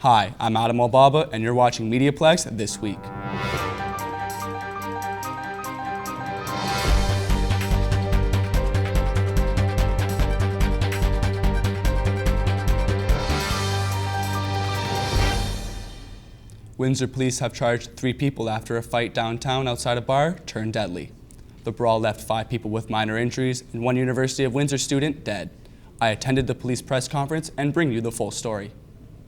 Hi, I'm Adam Albaba, and you're watching MediaPlex This Week. Windsor police have charged 3 people after a fight downtown outside a bar turned deadly. The brawl left 5 people with minor injuries and 1 University of Windsor student dead. I attended the police press conference and bring you the full story.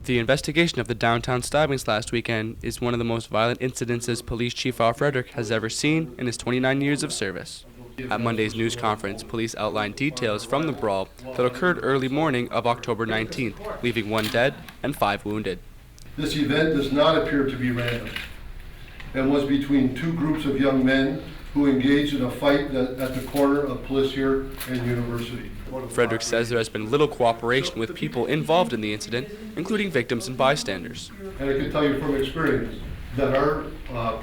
The investigation of the downtown stabbings last weekend is one of the most violent incidences Police Chief Al Frederick has ever seen in his 29 years of service. At Monday's news conference, police outlined details from the brawl that occurred early morning of October 19th, leaving 1 dead and 5 wounded. This event does not appear to be random and was between 2 groups of young men who engaged in a fight at the corner of Paderewski and University. Frederick says there has been little cooperation with people involved in the incident, including victims and bystanders. And I can tell you from experience that our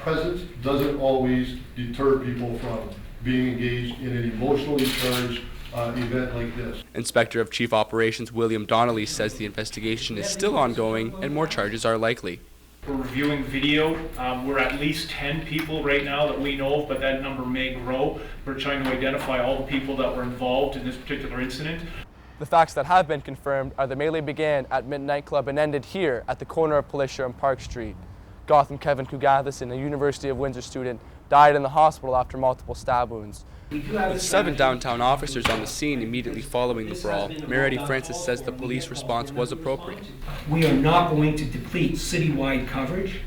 presence doesn't always deter people from being engaged in an emotionally charged event like this. Inspector of Chief Operations William Donnelly says the investigation is still ongoing and more charges are likely. We're reviewing video. We're at least 10 people right now that we know of, but that number may grow. We're trying to identify all the people that were involved in this particular incident. The facts that have been confirmed are the melee began at Midnight Club and ended here at the corner of Paderewski and Park Street. Gotham Kevin Kugathison, a University of Windsor student, died in the hospital after multiple stab wounds. With 7 downtown officers on the scene immediately following the brawl, Mayor Eddie Francis says the police response was appropriate. We are not going to deplete citywide coverage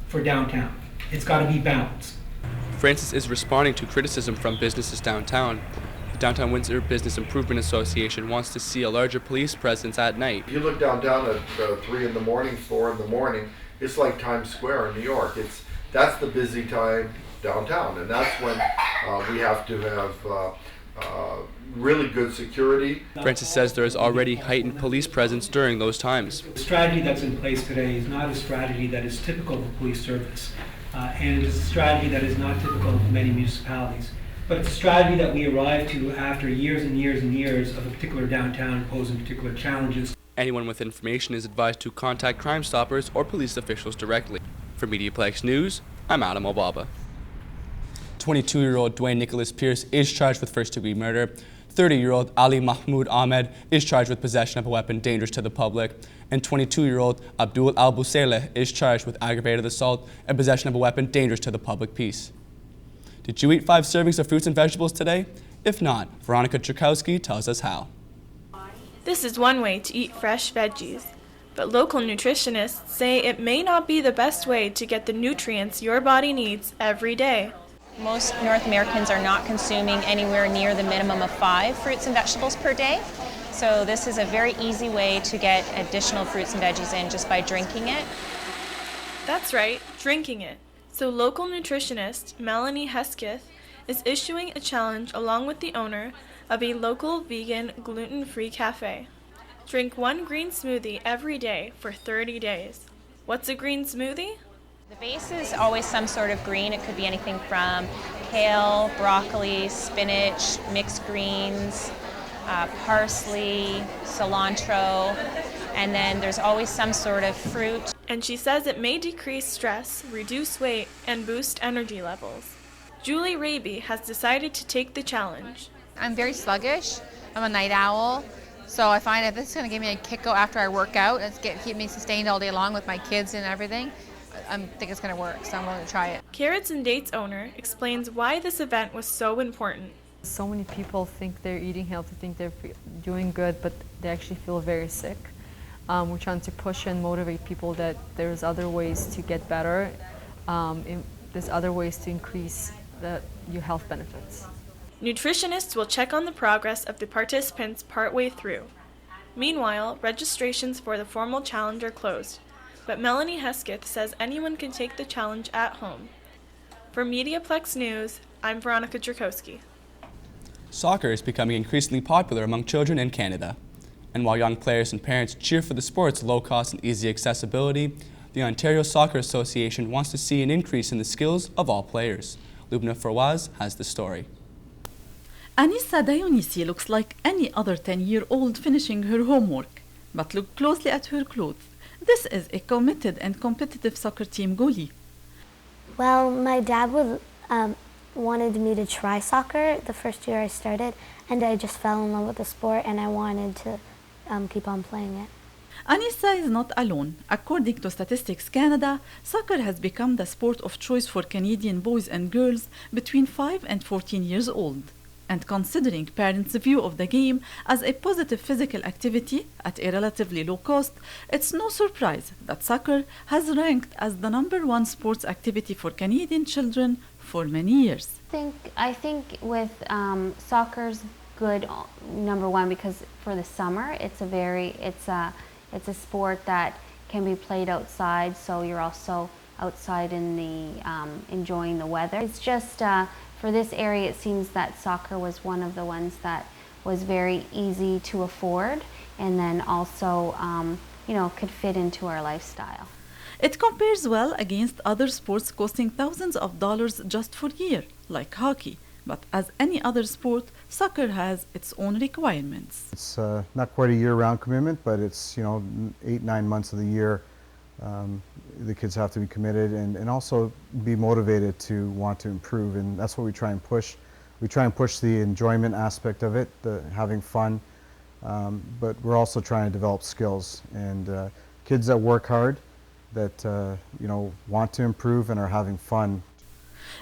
for downtown. It's got to be balanced. Francis is responding to criticism from businesses downtown. The Downtown Windsor Business Improvement Association wants to see a larger police presence at night. If you look downtown at 3 in the morning, 4 in the morning, it's like Times Square in New York. That's the busy time downtown, and that's when we have to have really good security. Francis says there is already heightened police presence during those times. The strategy that's in place today is not a strategy that is typical of the police service, and it is a strategy that is not typical of many municipalities. But it's a strategy that we arrived to after years and years and years of a particular downtown posing particular challenges. Anyone with information is advised to contact Crime Stoppers or police officials directly. For MediaPlex News, I'm Adam Albaba. 22-year-old Dwayne Nicholas Pierce is charged with first-degree murder. 30-year-old Ali Mahmoud Ahmed is charged with possession of a weapon dangerous to the public. And 22-year-old Abdul Al-Busaileh is charged with aggravated assault and possession of a weapon dangerous to the public peace. Did you eat 5 servings of fruits and vegetables today? If not, Veronica Tchaikovsky tells us how. This is one way to eat fresh veggies, but local nutritionists say it may not be the best way to get the nutrients your body needs every day. Most North Americans are not consuming anywhere near the minimum of 5 fruits and vegetables per day. So this is a very easy way to get additional fruits and veggies in just by drinking it. That's right, drinking it. So local nutritionist Melanie Hesketh is issuing a challenge along with the owner of a local vegan gluten-free cafe. Drink 1 green smoothie every day for 30 days. What's a green smoothie? The base is always some sort of green. It could be anything from kale, broccoli, spinach, mixed greens, parsley, cilantro, and then there's always some sort of fruit. And she says it may decrease stress, reduce weight, and boost energy levels. Julie Raby has decided to take the challenge. I'm very sluggish. I'm a night owl. So I find if this is going to give me a kick after I work out, it's keep me sustained all day long with my kids and everything, I think it's going to work, so I'm willing to try it. Carrots and Dates owner explains why this event was so important. So many people think they're eating healthy, think they're doing good, but they actually feel very sick. We're trying to push and motivate people that there's other ways to get better. There's other ways to increase your health benefits. Nutritionists will check on the progress of the participants partway through. Meanwhile, registrations for the formal challenge are closed, but Melanie Hesketh says anyone can take the challenge at home. For MediaPlex News, I'm Veronica Tchaikovsky. Soccer is becoming increasingly popular among children in Canada. And while young players and parents cheer for the sport's low cost and easy accessibility, the Ontario Soccer Association wants to see an increase in the skills of all players. Lubna Fawaz has the story. Anissa Dionisi looks like any other 10-year-old finishing her homework, but look closely at her clothes This is a committed and competitive soccer team goalie. Well, my dad wanted me to try soccer the first year I started, and I just fell in love with the sport and I wanted to keep on playing it. Anissa is not alone. According to Statistics Canada, soccer has become the sport of choice for Canadian boys and girls between 5 and 14 years old. And considering parents' view of the game as a positive physical activity at a relatively low cost, it's no surprise that soccer has ranked as the #1 sports activity for Canadian children for many years. I think with soccer's good #1 because for the summer it's a sport that can be played outside, so you're also outside in the enjoying the weather. It's just for this area it seems that soccer was one of the ones that was very easy to afford and then also could fit into our lifestyle. It compares well against other sports costing thousands of dollars just for year, like hockey. But as any other sport, soccer has its own requirements. It's not quite a year-round commitment, but it's 8-9 months of the year. The kids have to be committed and also be motivated to want to improve, and that's what we try and push. We try and push the enjoyment aspect of it, the having fun, but we're also trying to develop skills. And kids that work hard, that want to improve and are having fun.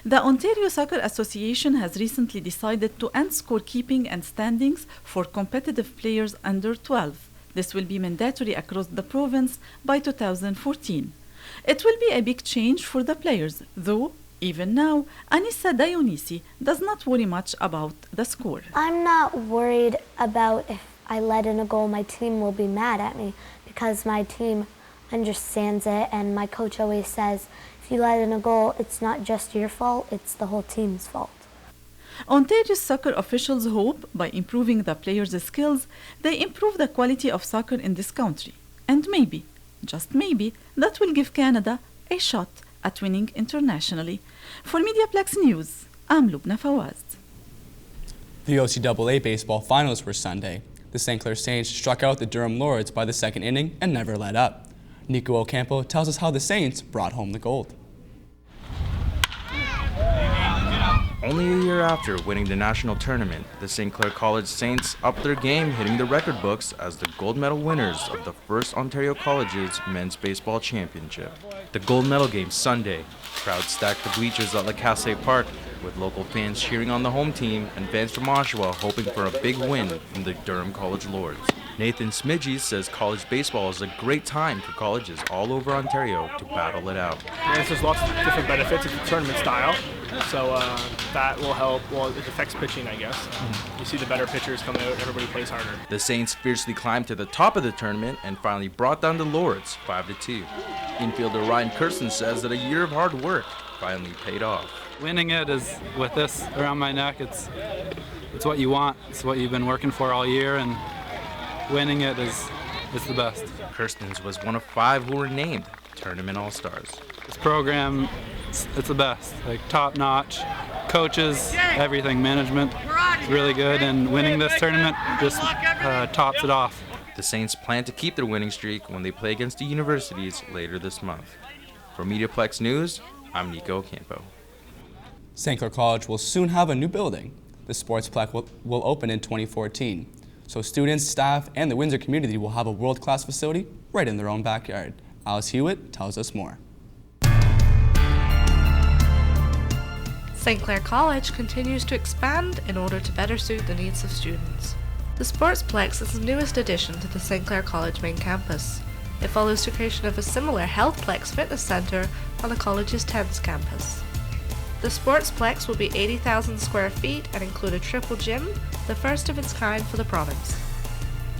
The Ontario Soccer Association has recently decided to end scorekeeping and standings for competitive players under 12. This will be mandatory across the province by 2014. It will be a big change for the players, though even now, Anissa Dionisi does not worry much about the score. I'm not worried about if I let in a goal, my team will be mad at me because my team understands it, and my coach always says, if you let in a goal, it's not just your fault, it's the whole team's fault. Ontario's soccer officials hope by improving the players' skills, they improve the quality of soccer in this country. And maybe, just maybe, that will give Canada a shot at winning internationally. For MediaPlex News, I'm Lubna Fawaz. The OCAA baseball finals were Sunday. The St. Clair Saints struck out the Durham Lords by the second inning and never let up. Nico Ocampo tells us how the Saints brought home the gold. Only a year after winning the national tournament, the St. Clair College Saints upped their game, hitting the record books as the gold medal winners of the first Ontario College's men's baseball championship. The gold medal game Sunday. Crowds stacked the bleachers at Lacasse Park, with local fans cheering on the home team and fans from Oshawa hoping for a big win from the Durham College Lords. Nathan Smidges says college baseball is a great time for colleges all over Ontario to battle it out. There's lots of different benefits. It's a tournament style, so that will help. Well, it affects pitching, I guess. You see the better pitchers come out, everybody plays harder. The Saints fiercely climbed to the top of the tournament and finally brought down the Lords 5-2. Infielder Ryan Kirsten says that a year of hard work finally paid off. Winning it is, with this around my neck, it's what you want. It's what you've been working for all year, and winning it is the best. Kirstens was one of 5 who were named Tournament All-Stars. This program, it's the best, like top-notch. Coaches, everything, management, it's really good, and winning this tournament just tops it off. The Saints plan to keep their winning streak when they play against the universities later this month. For MediaPlex News, I'm Nico Ocampo. St. Clair College will soon have a new building. The Sportsplex will open in 2014. So students, staff, and the Windsor community will have a world-class facility right in their own backyard. Alice Hewitt tells us more. St. Clair College continues to expand in order to better suit the needs of students. The Sportsplex is the newest addition to the St. Clair College main campus. It follows the creation of a similar HealthPlex fitness center on the college's 10th campus. The Sportsplex will be 80,000 square feet and include a triple gym, the first of its kind for the province.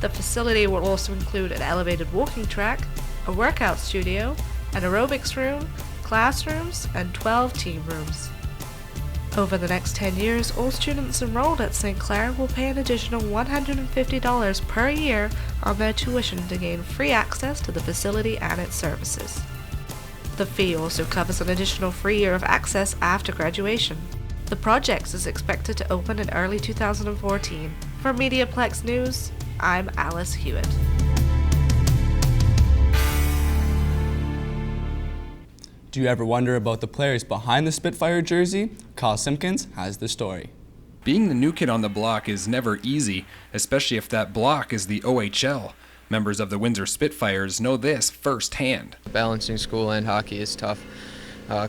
The facility will also include an elevated walking track, a workout studio, an aerobics room, classrooms, and 12 team rooms. Over the next 10 years, all students enrolled at St. Clair will pay an additional $150 per year on their tuition to gain free access to the facility and its services. The fee also covers an additional free year of access after graduation. The project is expected to open in early 2014. For MediaPlex News, I'm Alice Hewitt. Do you ever wonder about the players behind the Spitfire jersey? Kyle Simpkins has the story. Being the new kid on the block is never easy, especially if that block is the OHL. Members of the Windsor Spitfires know this firsthand. Balancing school and hockey is tough.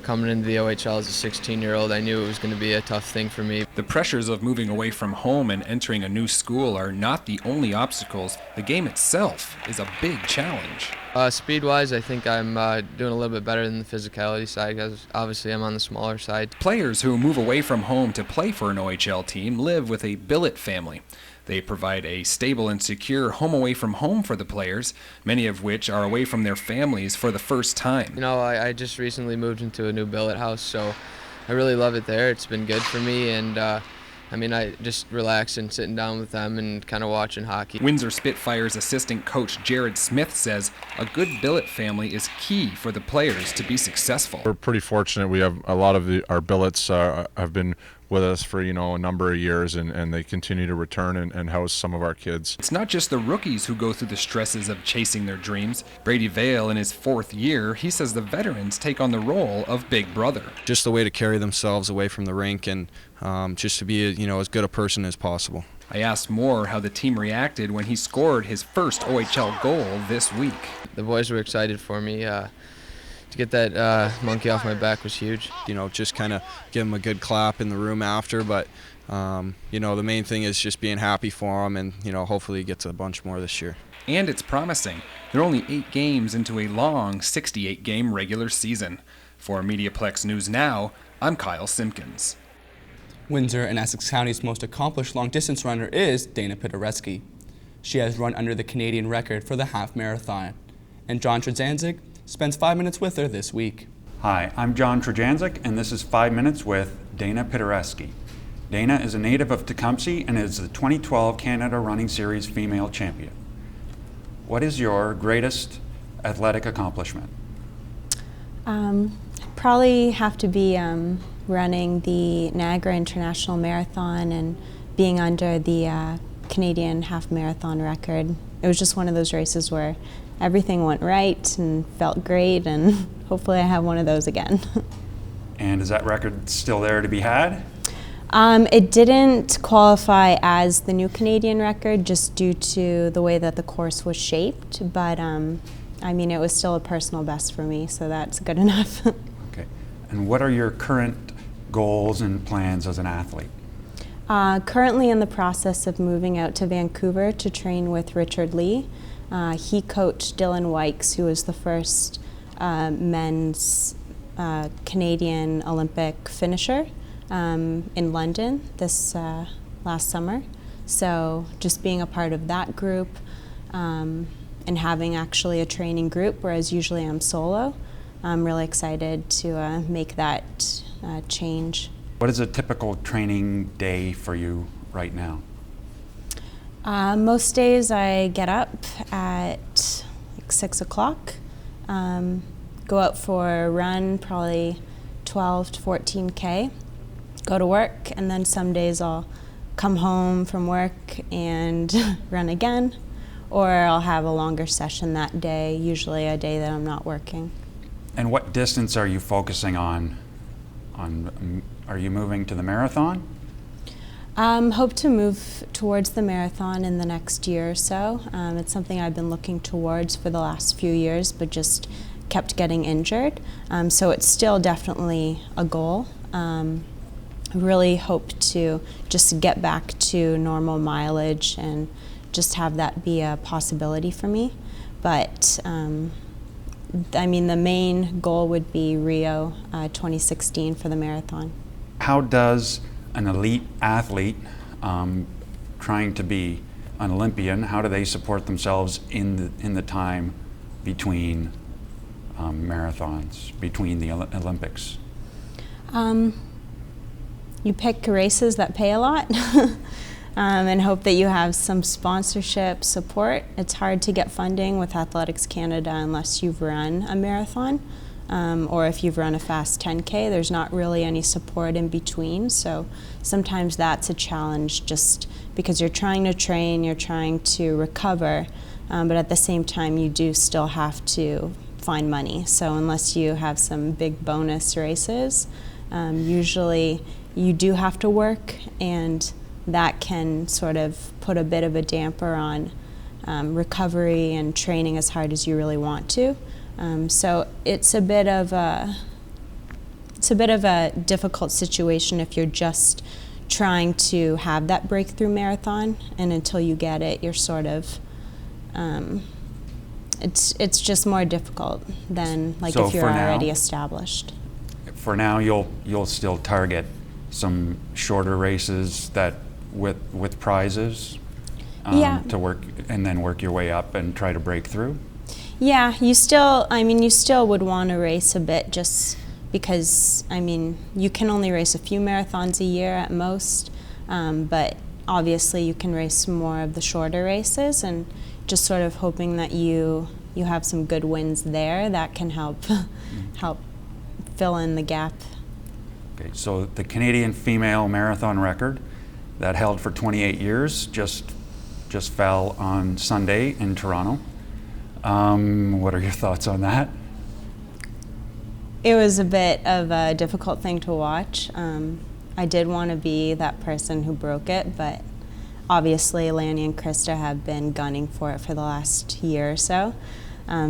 Coming into the OHL as a 16-year-old, I knew it was going to be a tough thing for me. The pressures of moving away from home and entering a new school are not the only obstacles. The game itself is a big challenge. Speed-wise, I think I'm doing a little bit better than the physicality side, because obviously I'm on the smaller side. Players who move away from home to play for an OHL team live with a billet family. They provide a stable and secure home away from home for the players, many of which are away from their families for the first time. You know, I just recently moved into a new billet house, so I really love it there. It's been good for me, and I just relax and sitting down with them and kind of watching hockey. Windsor Spitfires assistant coach Jared Smith says a good billet family is key for the players to be successful. We're pretty fortunate. We have a lot of our billets have been with us for a number of years, and they continue to return and house some of our kids. It's not just the rookies who go through the stresses of chasing their dreams. Brady Vale, in his 4th year, he says the veterans take on the role of big brother. Just the way to carry themselves away from the rink and just to be as good a person as possible. I asked Moore how the team reacted when he scored his first OHL goal this week. The boys were excited for me. To get that monkey off my back was huge. Just kind of give them a good clap in the room after, but the main thing is just being happy for them, and hopefully he gets a bunch more this year. And it's promising. They're only 8 games into a long 68-game regular season. For MediaPlex News Now, I'm Kyle Simpkins. Windsor and Essex County's most accomplished long-distance runner is Dana Paderewski. She has run under the Canadian record for the half marathon, and John Trzanczyk spends 5 minutes with her this week. Hi, I'm John Trzanczyk, and this is 5 Minutes with Dana Paderewski. Dana is a native of Tecumseh and is the 2012 Canada Running Series female champion. What is your greatest athletic accomplishment? Probably have to be running the Niagara International Marathon and being under the Canadian half marathon record. It was just one of those races where everything went right and felt great, and hopefully I have one of those again. And is that record still there to be had? It didn't qualify as the new Canadian record just due to the way that the course was shaped, but it was still a personal best for me, so that's good enough. Okay. And what are your current goals and plans as an athlete? Currently in the process of moving out to Vancouver to train with Richard Lee. He coached Dylan Wykes, who was the first men's Canadian Olympic finisher in London this last summer. So just being a part of that group and having actually a training group, whereas usually I'm solo, I'm really excited to make that change. What is a typical training day for you right now? Most days I get up at 6 o'clock, go out for a run, probably 12 to 14K, go to work, and then some days I'll come home from work and run again, or I'll have a longer session that day, usually a day that I'm not working. And what distance are you focusing on? Are you moving to the marathon? Hope to move towards the marathon in the next year or so. It's something I've been looking towards for the last few years, but just kept getting injured. So it's still definitely a goal. I really hope to just get back to normal mileage and just have that be a possibility for me. But the main goal would be Rio 2016 for the marathon. How does an elite athlete trying to be an Olympian, how do they support themselves in the time between marathons, between the Olympics? You pick races that pay a lot and hope that you have some sponsorship support. It's hard to get funding with Athletics Canada unless you've run a marathon. Or if you've run a fast 10K, there's not really any support in between. So sometimes that's a challenge just because you're trying to train, you're trying to recover, but at the same time you do still have to find money. So unless you have some big bonus races, usually you do have to work, and that can sort of put a bit of a damper on recovery and training as hard as you really want to. So it's a bit of a difficult situation if you're just trying to have that breakthrough marathon, and until you get it, you're sort of it's just more difficult than like So if you're for now- already established. For now, you'll still target some shorter races that with prizes Yeah. to work, and then work your way up and try to break through. Yeah, you still would want to race a bit, just because, you can only race a few marathons a year at most, but obviously you can race more of the shorter races, and just sort of hoping that you have some good wins there that can help fill in the gap. Okay, so the Canadian female marathon record that held for 28 years just fell on Sunday in Toronto. What are your thoughts on that? It was a bit of a difficult thing to watch. I did want to be that person who broke it, but obviously Lanny and Krista have been gunning for it for the last year or so.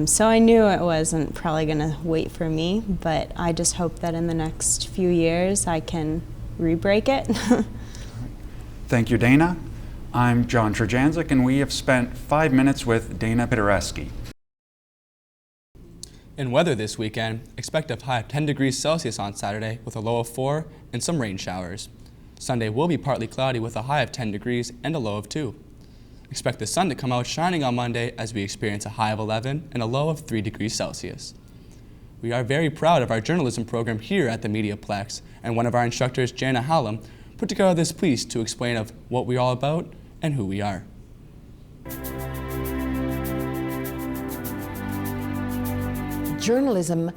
So I knew it wasn't probably going to wait for me, but I just hope that in the next few years I can re-break it. Thank you, Dana. I'm John Trajanczyk, and we have spent 5 minutes with Dana Paderewski. In weather this weekend, expect a high of 10 degrees Celsius on Saturday with a low of 4 and some rain showers. Sunday will be partly cloudy with a high of 10 degrees and a low of 2. Expect the sun to come out shining on Monday as we experience a high of 11 and a low of 3 degrees Celsius. We are very proud of our journalism program here at the MediaPlex, and one of our instructors, Jana Hallam, put together this piece to explain of what we're all about and who we are. Journalism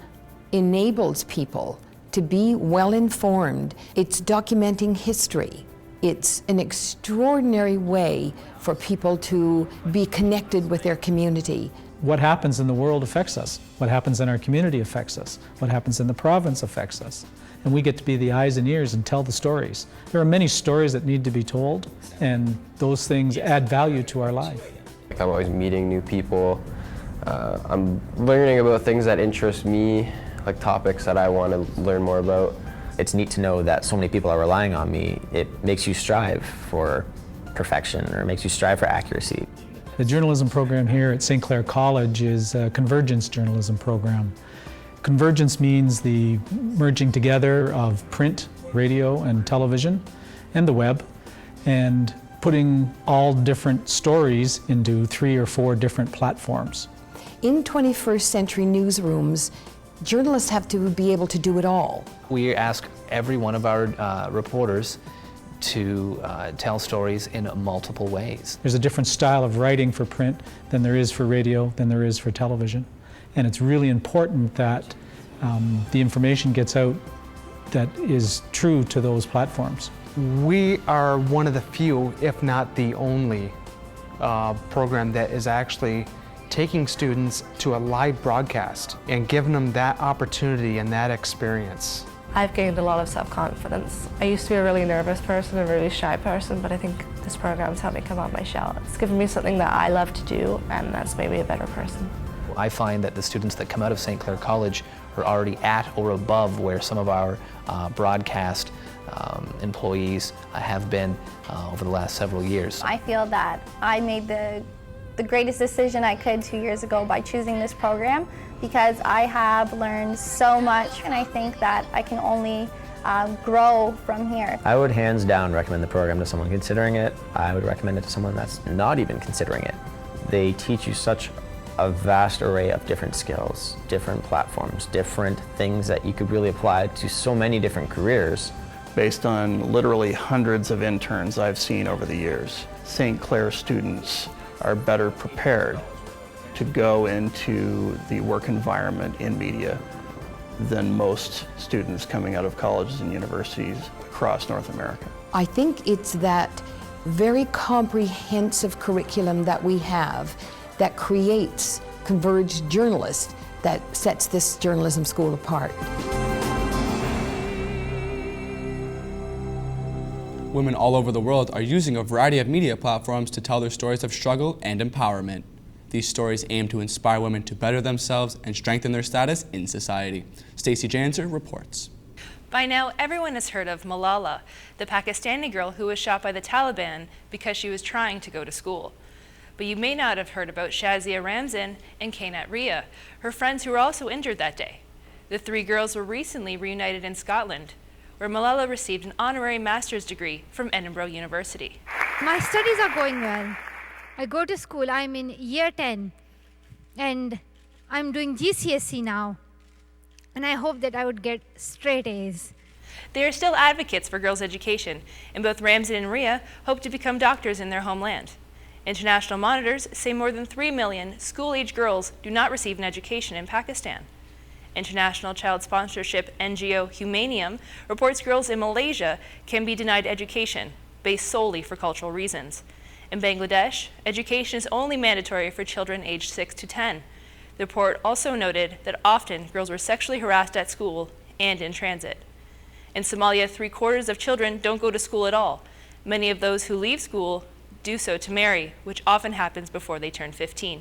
enables people to be well informed. It's documenting history. It's an extraordinary way for people to be connected with their community. What happens in the world affects us. What happens in our community affects us. What happens in the province affects us. And we get to be the eyes and ears and tell the stories. There are many stories that need to be told, and those things add value to our life. I'm always meeting new people. I'm learning about things that interest me, like topics that I want to learn more about. It's neat to know that so many people are relying on me. It makes you strive for perfection, or makes you strive for accuracy. The journalism program here at St. Clair College is a Convergence journalism program. Convergence means the merging together of print, radio, and television, and the web, and putting all different stories into 3 or 4 different platforms. In 21st century newsrooms, journalists have to be able to do it all. We ask every one of our reporters to tell stories in multiple ways. There's a different style of writing for print than there is for radio, than there is for television. And it's really important that the information gets out that is true to those platforms. We are one of the few, if not the only, program that is actually taking students to a live broadcast and giving them that opportunity and that experience. I've gained a lot of self-confidence. I used to be a really nervous person, a really shy person, but I think this program's helped me come out my shell. It's given me something that I love to do, and that's made me a better person. I find that the students that come out of St. Clair College are already at or above where some of our broadcast employees have been over the last several years. I feel that I made the greatest decision I could 2 years ago by choosing this program, because I have learned so much, and I think that I can only grow from here. I would hands down recommend the program to someone considering it. I would recommend it to someone that's not even considering it. They teach you such a vast array of different skills, different platforms, different things that you could really apply to so many different careers. Based on literally hundreds of interns I've seen over the years, St. Clair students are better prepared to go into the work environment in media than most students coming out of colleges and universities across North America. I think it's that very comprehensive curriculum that we have that creates converged journalists that sets this journalism school apart. Women all over the world are using a variety of media platforms to tell their stories of struggle and empowerment. These stories aim to inspire women to better themselves and strengthen their status in society. Stacey Janser reports. By now, everyone has heard of Malala, the Pakistani girl who was shot by the Taliban because she was trying to go to school. But you may not have heard about Shazia Ramzan and Kainat Ria, her friends who were also injured that day. The three girls were recently reunited in Scotland, where Malala received an honorary master's degree from Edinburgh University. My studies are going well. I go to school, I'm in year 10, and I'm doing GCSE now. And I hope that I would get straight A's. They are still advocates for girls' education, and both Ramzan and Ria hope to become doctors in their homeland. International monitors say more than 3 million school-age girls do not receive an education in Pakistan. International child sponsorship NGO Humanium reports girls in Malaysia can be denied education based solely for cultural reasons. In Bangladesh, education is only mandatory for children aged 6 to 10. The report also noted that often girls were sexually harassed at school and in transit. In Somalia, 3/4 of children don't go to school at all. Many of those who leave school do so to marry, which often happens before they turn 15.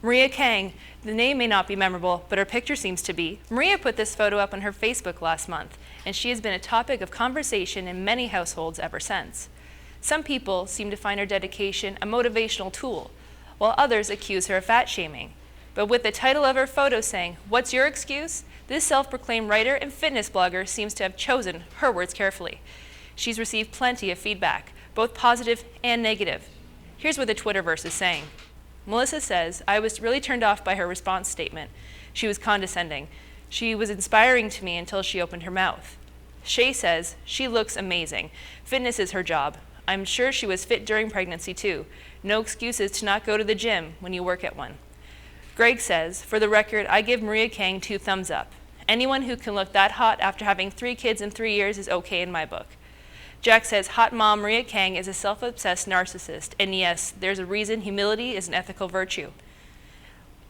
Maria Kang, the name may not be memorable, but her picture seems to be. Maria put this photo up on her Facebook last month, and she has been a topic of conversation in many households ever since. Some people seem to find her dedication a motivational tool, while others accuse her of fat shaming. But with the title of her photo saying, "What's your excuse?" this self-proclaimed writer and fitness blogger seems to have chosen her words carefully. She's received plenty of feedback, both positive and negative. Here's what the Twitterverse is saying. Melissa says, "I was really turned off by her response statement. She was condescending. She was inspiring to me until she opened her mouth." Shay says, "She looks amazing. Fitness is her job. I'm sure she was fit during pregnancy too. No excuses to not go to the gym when you work at one." Greg says, "For the record, I give Maria Kang 2 thumbs up. Anyone who can look that hot after having 3 kids in 3 years is okay in my book." Jack says, "Hot mom Maria Kang is a self-obsessed narcissist, and yes, there's a reason humility is an ethical virtue."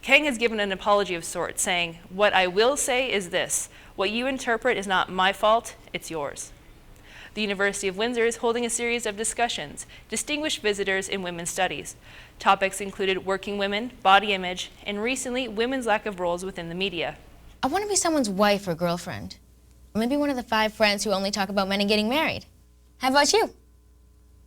Kang has given an apology of sorts, saying, "What I will say is this, what you interpret is not my fault, it's yours." The University of Windsor is holding a series of discussions, distinguished visitors in women's studies. Topics included working women, body image, and recently, women's lack of roles within the media. I want to be someone's wife or girlfriend. Or maybe one of the 5 friends who only talk about men and getting married. How about you?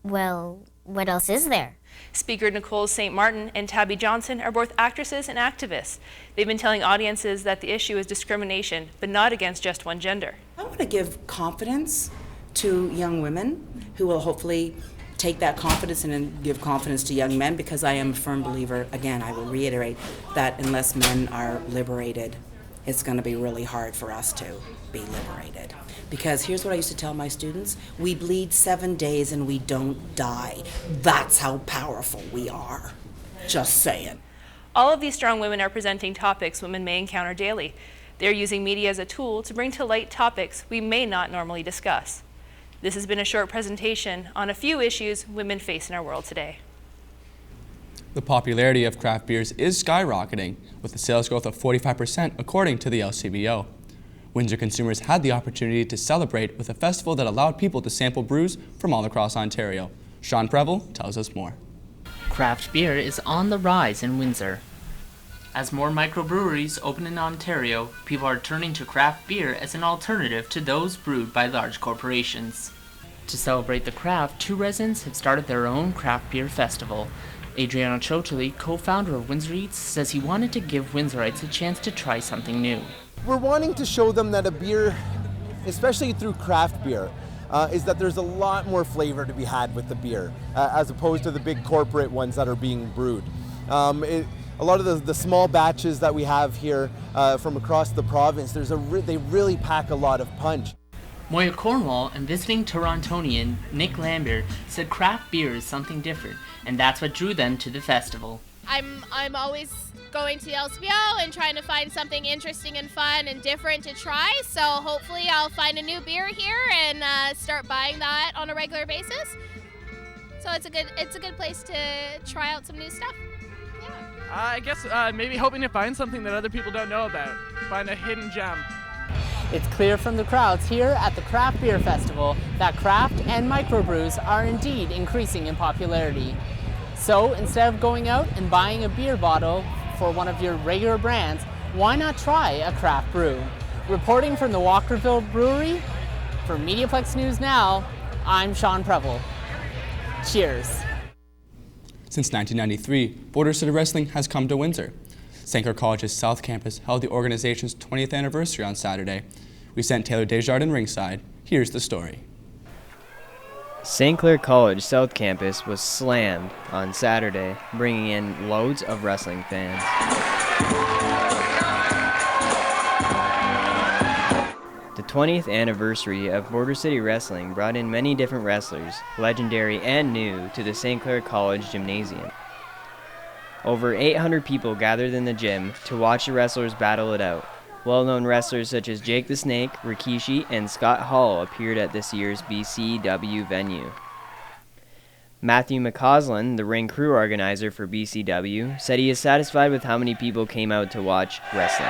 Well, what else is there? Speaker Nicole St. Martin and Tabby Johnson are both actresses and activists. They've been telling audiences that the issue is discrimination, but not against just one gender. I want to give confidence to young women who will hopefully take that confidence and then give confidence to young men, because I am a firm believer, again, I will reiterate, that unless men are liberated, it's going to be really hard for us to be liberated. Because here's what I used to tell my students, we bleed 7 days and we don't die. That's how powerful we are. Just saying. All of these strong women are presenting topics women may encounter daily. They're using media as a tool to bring to light topics we may not normally discuss. This has been a short presentation on a few issues women face in our world today. The popularity of craft beers is skyrocketing, with a sales growth of 45% according to the LCBO. Windsor consumers had the opportunity to celebrate with a festival that allowed people to sample brews from all across Ontario. Sean Preble tells us more. Craft beer is on the rise in Windsor. As more microbreweries open in Ontario, people are turning to craft beer as an alternative to those brewed by large corporations. To celebrate the craft, 2 residents have started their own craft beer festival. Adriano Chotoli, co-founder of Windsor Eats, says he wanted to give Windsorites a chance to try something new. We're wanting to show them that a beer, especially through craft beer, is that there's a lot more flavor to be had with the beer, as opposed to the big corporate ones that are being brewed. A lot of the small batches that we have here from across the province, they really pack a lot of punch. Moya Cornwall and visiting Torontonian Nick Lambert said craft beer is something different, and that's what drew them to the festival. I'm always going to the LCBO and trying to find something interesting and fun and different to try, so hopefully I'll find a new beer here and start buying that on a regular basis. So it's a good place to try out some new stuff. I guess maybe hoping to find something that other people don't know about. Find a hidden gem. It's clear from the crowds here at the Craft Beer Festival that craft and microbrews are indeed increasing in popularity. So instead of going out and buying a beer bottle for one of your regular brands, why not try a craft brew? Reporting from the Walkerville Brewery, for MediaPlex News Now, I'm Sean Preble. Cheers. Since 1993, Border City Wrestling has come to Windsor. St. Clair College's South Campus held the organization's 20th anniversary on Saturday. We sent Taylor Desjardins ringside. Here's the story. St. Clair College South Campus was slammed on Saturday, bringing in loads of wrestling fans. The 20th anniversary of Border City Wrestling brought in many different wrestlers, legendary and new, to the St. Clair College Gymnasium. Over 800 people gathered in the gym to watch the wrestlers battle it out. Well-known wrestlers such as Jake the Snake, Rikishi, and Scott Hall appeared at this year's BCW venue. Matthew McCausland, the ring crew organizer for BCW, said he is satisfied with how many people came out to watch wrestling.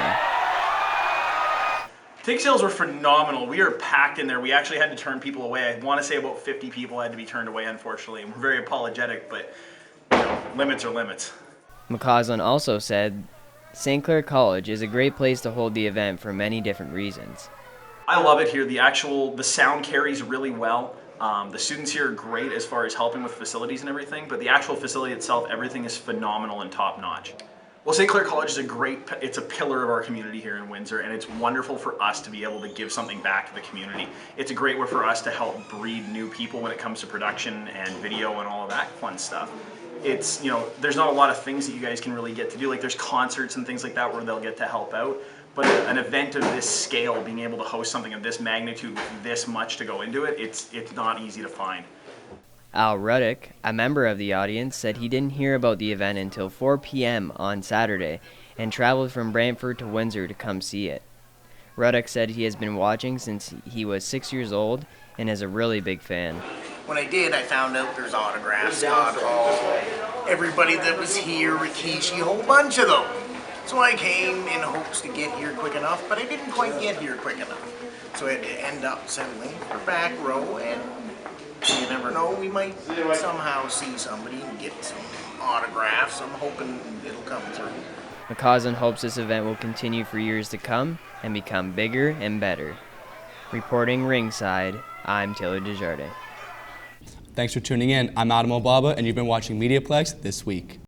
Ticket sales were phenomenal. We were packed in there. We actually had to turn people away. I want to say about 50 people had to be turned away, unfortunately. We're very apologetic, but limits are limits. McCausland also said St. Clair College is a great place to hold the event for many different reasons. I love it here. The sound carries really well. The students here are great as far as helping with facilities and everything, but the actual facility itself, everything is phenomenal and top notch. Well, St. Clair College is it's a pillar of our community here in Windsor, and it's wonderful for us to be able to give something back to the community. It's a great way for us to help breed new people when it comes to production and video and all of that fun stuff. It's, there's not a lot of things that you guys can really get to do. Like there's concerts and things like that where they'll get to help out. But an event of this scale, being able to host something of this magnitude with this much to go into it, it's not easy to find. Al Ruddick, a member of the audience, said he didn't hear about the event until 4 p.m. on Saturday and traveled from Brantford to Windsor to come see it. Ruddick said he has been watching since he was 6 years old and is a really big fan. When I did, I found out there's autographs, Scott Hall, everybody that was here, Rikishi, a whole bunch of them. So I came in hopes to get here quick enough, but I didn't quite get here quick enough. So I had to end up settling for back row, and you never know, we might somehow see somebody and get some autographs. I'm hoping it'll come through. McCausland hopes this event will continue for years to come and become bigger and better. Reporting ringside, I'm Taylor Desjardins. Thanks for tuning in. I'm Adam Obaba, and you've been watching MediaPlex This Week.